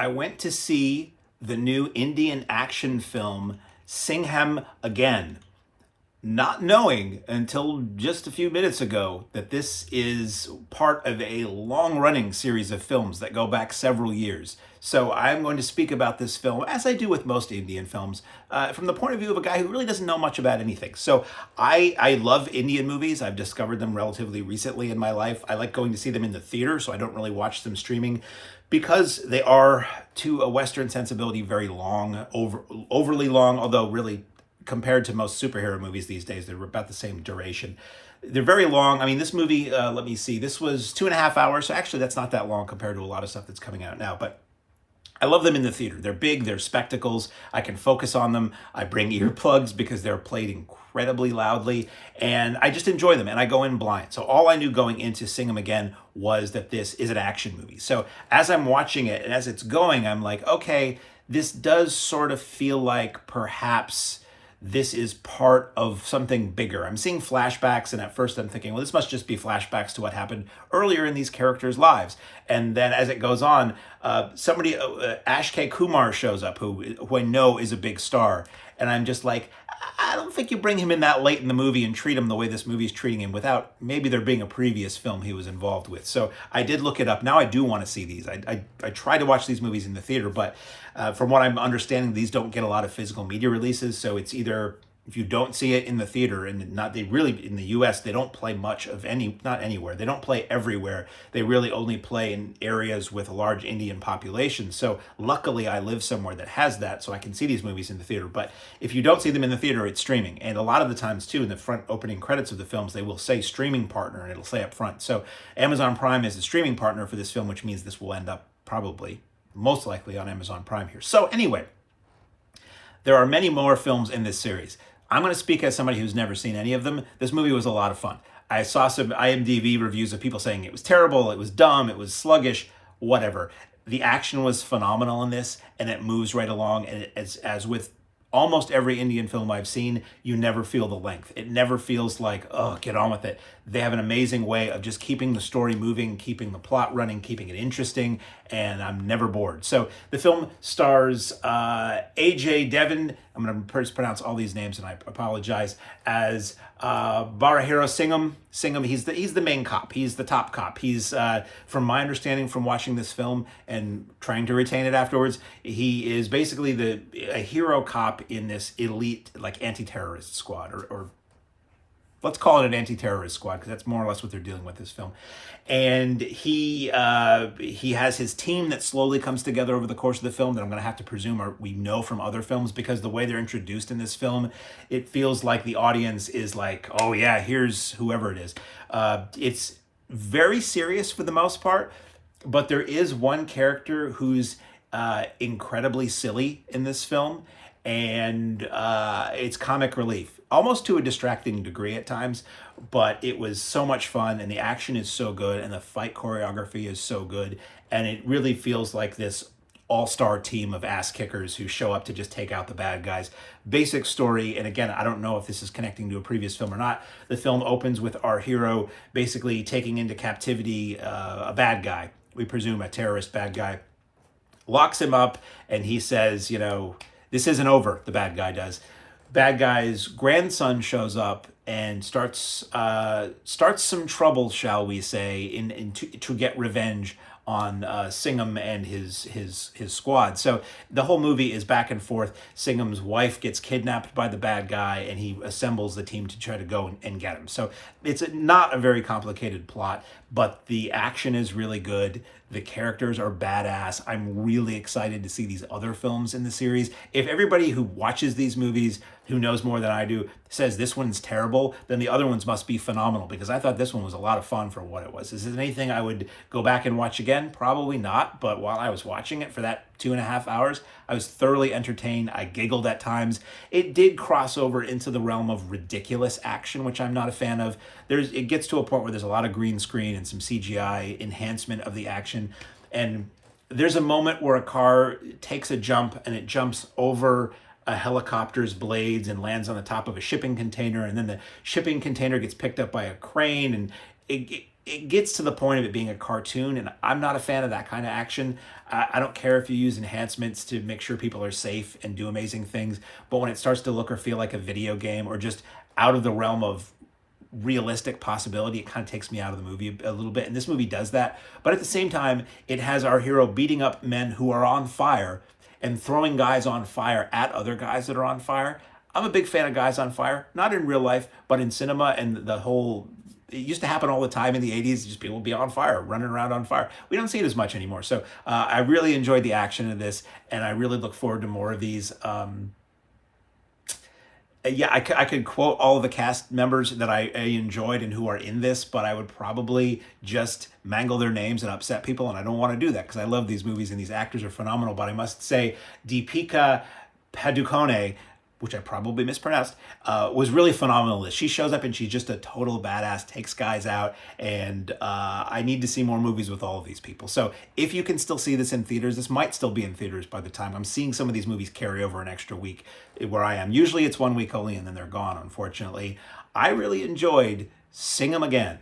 I went to see the new Indian action film Singham again, not knowing until just a few minutes ago that this is part of a long running series of films that go back several years. So I'm going to speak about this film, as I do with most Indian films, from the point of view of a guy who really doesn't know much about anything. So I love Indian movies. I've discovered them relatively recently in my life. I like going to see them in the theater, so I don't really watch them streaming because they are, to a Western sensibility, very long, overly long, although really compared to most superhero movies these days, they're about the same duration. They're very long. I mean, this movie, let me see, this was 2.5 hours. So actually, that's not that long compared to a lot of stuff that's coming out now. But I love them in the theater. They're big, they're spectacles. I can focus on them. I bring earplugs because they're played incredibly loudly, and I just enjoy them, and I go in blind. So all I knew going into Singham again was that this is an action movie. So as I'm watching it and as it's going, I'm like, okay, this does sort of feel like perhaps this is part of something bigger. I'm seeing flashbacks, and at first I'm thinking, well, this must just be flashbacks to what happened earlier in these characters' lives. And then as it goes on, somebody, Ash K. Kumar shows up, who I know is a big star. And I'm just like, I don't think you bring him in that late in the movie and treat him the way this movie's treating him without maybe there being a previous film he was involved with. So I did look it up. Now I do want to see these. I try to watch these movies in the theater, but from what I'm understanding, these don't get a lot of physical media releases. So it's either, if you don't see it in the theater, and not, they really, in the US, they don't play much of any, not anywhere, they don't play everywhere. They really only play in areas with a large Indian population. So luckily I live somewhere that has that, so I can see these movies in the theater. But if you don't see them in the theater, it's streaming. And a lot of the times too, in the front opening credits of the films, they will say streaming partner, and it'll say up front. So Amazon Prime is the streaming partner for this film, which means this will end up probably, most likely, on Amazon Prime here. So anyway, there are many more films in this series. I'm going to speak as somebody who's never seen any of them. This movie was a lot of fun. I saw some IMDb reviews of people saying it was terrible, it was dumb, it was sluggish, whatever. The action was phenomenal in this, and it moves right along. And as with almost every Indian film I've seen, you never feel the length. It never feels like, oh, get on with it. They have an amazing way of just keeping the story moving, keeping the plot running, keeping it interesting, and I'm never bored. So the film stars Ajay Devgn, I'm going to pronounce all these names, and I apologize, as Barahira Singham. Singham, he's the main cop. He's the top cop. He's, from my understanding from watching this film and trying to retain it afterwards, he is basically a hero cop in this elite, like, anti-terrorist squad, or let's call it an anti-terrorist squad, because that's more or less what they're dealing with this film. And he has his team that slowly comes together over the course of the film that I'm going to have to presume we know from other films, because the way they're introduced in this film, it feels like the audience is like, oh yeah, here's whoever it is. It's very serious for the most part, but there is one character who's incredibly silly in this film, and it's comic relief, almost to a distracting degree at times, but it was so much fun, and the action is so good, and the fight choreography is so good, and it really feels like this all-star team of ass kickers who show up to just take out the bad guys. Basic story, and again, I don't know if this is connecting to a previous film or not. The film opens with our hero basically taking into captivity a bad guy, we presume a terrorist bad guy, locks him up, and he says, this isn't over, the bad guy does. Bad guy's grandson shows up and starts some trouble, shall we say, to get revenge on Singham and his squad. So the whole movie is back and forth. Singham's wife gets kidnapped by the bad guy, and he assembles the team to try to go and get him. So it's not a very complicated plot, but the action is really good. The characters are badass. I'm really excited to see these other films in the series. If everybody who watches these movies, who knows more than I do, says this one's terrible, then the other ones must be phenomenal, because I thought this one was a lot of fun for what it was. Is it anything I would go back and watch again? Probably not, but while I was watching it for that 2.5 hours, I was thoroughly entertained. I giggled at times. It did cross over into the realm of ridiculous action, which I'm not a fan of. It gets to a point where there's a lot of green screen and some CGI enhancement of the action, and there's a moment where a car takes a jump, and it jumps over a helicopter's blades and lands on the top of a shipping container, and then the shipping container gets picked up by a crane, and it gets to the point of it being a cartoon, and I'm not a fan of that kind of action. I don't care if you use enhancements to make sure people are safe and do amazing things, but when it starts to look or feel like a video game or just out of the realm of realistic possibility, it kind of takes me out of the movie a little bit. And this movie does that. But at the same time, it has our hero beating up men who are on fire and throwing guys on fire at other guys that are on fire. I'm a big fan of guys on fire, not in real life, but in cinema and the whole. It used to happen all the time in the 80s, just people would be on fire, running around on fire. We don't see it as much anymore. So I really enjoyed the action of this, and I really look forward to more of these. Yeah, I could quote all of the cast members that I enjoyed and who are in this, but I would probably just mangle their names and upset people, and I don't want to do that because I love these movies and these actors are phenomenal. But I must say, Deepika Padukone, which I probably mispronounced, was really phenomenal. She shows up and she's just a total badass, takes guys out, and I need to see more movies with all of these people. So if you can still see this in theaters, this might still be in theaters by the time I'm seeing some of these movies carry over an extra week where I am. Usually it's 1 week only and then they're gone, unfortunately. I really enjoyed Singham Again.